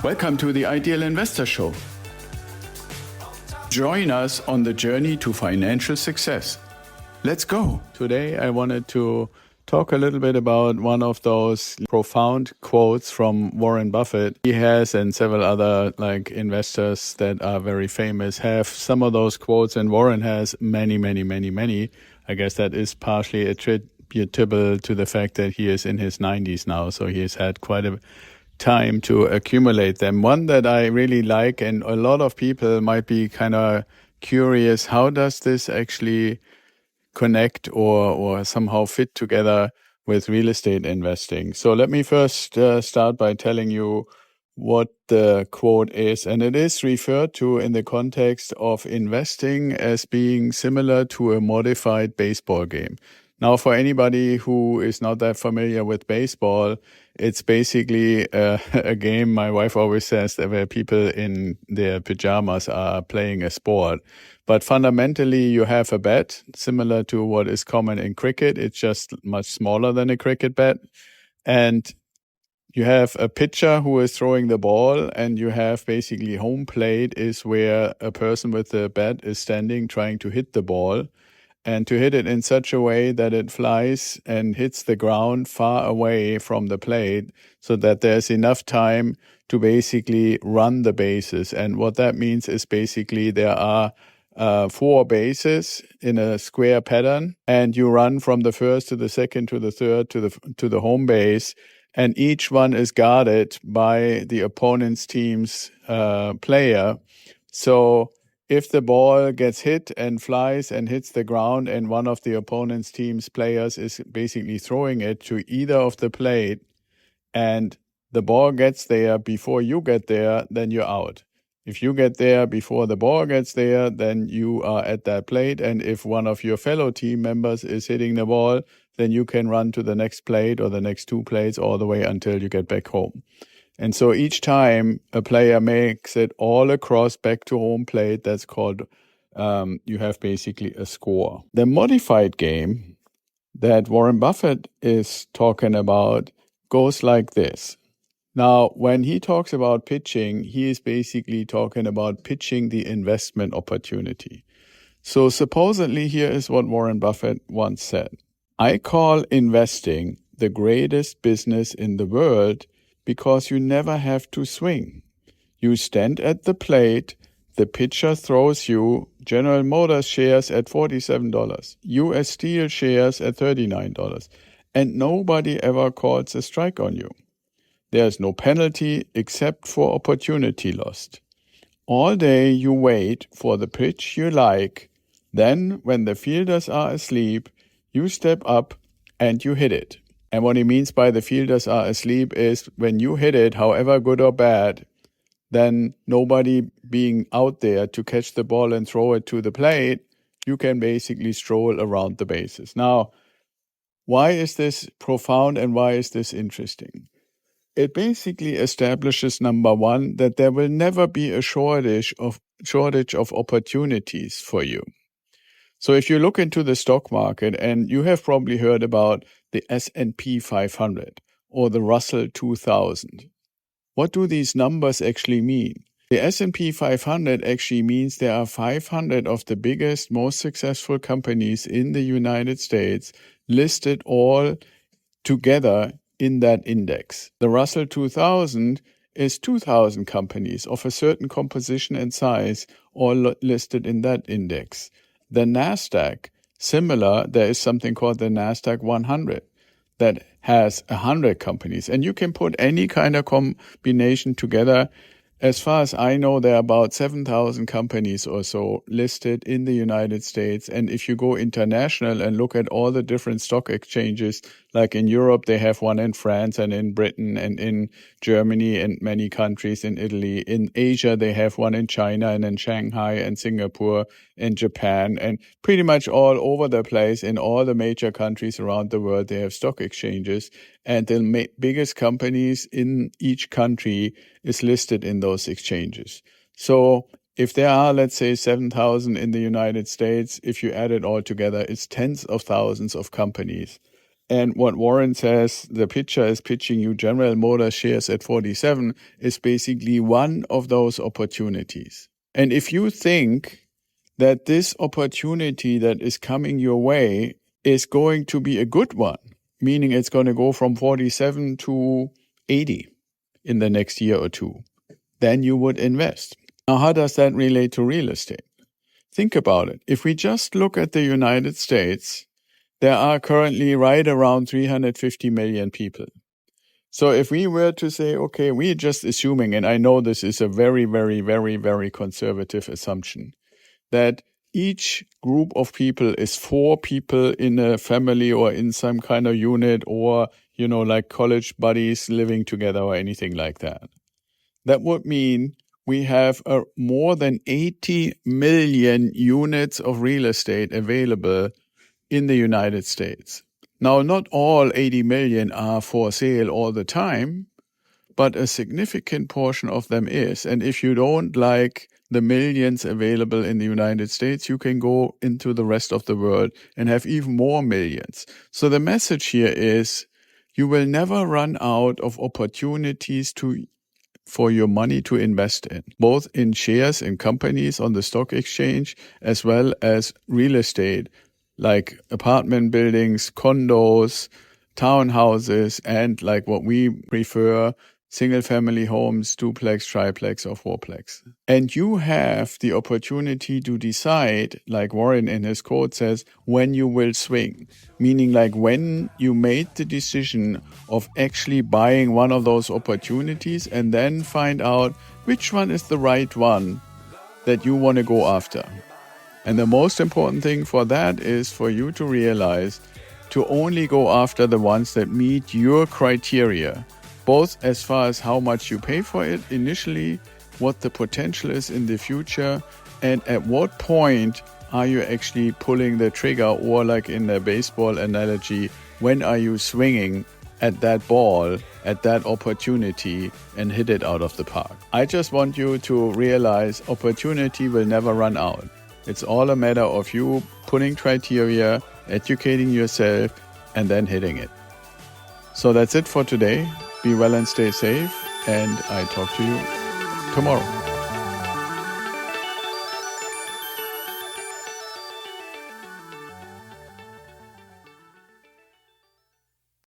Welcome to the Ideal Investor Show. Join us on the journey to financial success. Let's go. Today, I wanted to talk a little bit about one of those profound quotes from Warren Buffett. He has, and several other investors that are very famous have some of those quotes, and Warren has many. I guess that is partially attributable to the fact that he is in his 90s now, so he has had quite a time to accumulate them. One that I really like, and a lot of people might be kind of curious, how does this actually connect or somehow fit together with real estate investing? So let me first start by telling you what the quote is. And it is referred to in the context of investing as being similar to a modified baseball game. Now, for anybody who is not that familiar with baseball, it's basically a game, my wife always says, that where people in their pajamas are playing a sport. But fundamentally, you have a bat, similar to what is common in cricket. It's just much smaller than a cricket bat. And you have a pitcher who is throwing the ball, and you have basically home plate is where a person with the bat is standing trying to hit the ball, and to hit it in such a way that it flies and hits the ground far away from the plate so that there's enough time to basically run the bases. And what that means is basically there are 4 bases in a square pattern, and you run from the first to the second to the third to the home base, and each one is guarded by the opponent's team's player. So if the ball gets hit and flies and hits the ground, and one of the opponent's team's players is basically throwing it to either of the plate, and the ball gets there before you get there, then you're out. If you get there before the ball gets there, then you are at that plate. And if one of your fellow team members is hitting the ball, then you can run to the next plate or the next 2 plates all the way until you get back home. And so each time a player makes it all across back to home plate, that's called, you have basically a score. The modified game that Warren Buffett is talking about goes like this. Now, when he talks about pitching, he is basically talking about pitching the investment opportunity. So supposedly here is what Warren Buffett once said. I call investing the greatest business in the world because you never have to swing. You stand at the plate, the pitcher throws you General Motors shares at $47, US Steel shares at $39, and nobody ever calls a strike on you. There's no penalty except for opportunity lost. All day you wait for the pitch you like, then when the fielders are asleep, you step up and you hit it. And what he means by the fielders are asleep is when you hit it, however good or bad, then nobody being out there to catch the ball and throw it to the plate, you can basically stroll around the bases. Now, why is this profound and why is this interesting? It basically establishes, number one, that there will never be a shortage of opportunities for you. So if you look into the stock market, and you have probably heard about the S&P 500 or the Russell 2000, what do these numbers actually mean? The S&P 500 actually means there are 500 of the biggest, most successful companies in the United States listed all together in that index. The Russell 2000 is 2,000 companies of a certain composition and size, all listed in that index. The NASDAQ, similar, there is something called the NASDAQ 100 that has 100 companies. And you can put any kind of combination together. As far as I know, there are about 7,000 companies or so listed in the United States. And if you go international and look at all the different stock exchanges, like in Europe, they have one in France and in Britain and in Germany and many countries in Italy. In Asia, they have one in China and in Shanghai and Singapore and Japan, and pretty much all over the place in all the major countries around the world, they have stock exchanges. And the biggest companies in each country is listed in those exchanges. So if there are, let's say, 7,000 in the United States, if you add it all together, it's tens of thousands of companies. And what Warren says, the pitcher is pitching you General Motors shares at 47, is basically one of those opportunities. And if you think that this opportunity that is coming your way is going to be a good one, meaning it's going to go from 47 to 80 in the next year or two, then you would invest. Now, how does that relate to real estate? Think about it. If we just look at the United States, there are currently right around 350 million people. So if we were to say, okay, we're just assuming, and I know this is a very, very, very, very conservative assumption, that each group of people is 4 people in a family or in some kind of unit or, like college buddies living together or anything like that. That would mean we have more than 80 million units of real estate available in the United States. Now, not all 80 million are for sale all the time, but a significant portion of them is. And if you don't like the millions available in the United States, you can go into the rest of the world and have even more millions. So the message here is you will never run out of opportunities for your money to invest in, both in shares in companies on the stock exchange, as well as real estate, like apartment buildings, condos, townhouses, and like what we prefer, single-family homes, duplex, triplex, or fourplex. And you have the opportunity to decide, like Warren in his quote says, when you will swing. Meaning like when you made the decision of actually buying one of those opportunities and then find out which one is the right one that you want to go after. And the most important thing for that is for you to realize to only go after the ones that meet your criteria, both as far as how much you pay for it initially, what the potential is in the future, and at what point are you actually pulling the trigger, or like in the baseball analogy, when are you swinging at that ball, at that opportunity, and hit it out of the park. I just want you to realize opportunity will never run out. It's all a matter of you putting criteria, educating yourself, and then hitting it. So that's it for today. Be well and stay safe, and I talk to you tomorrow.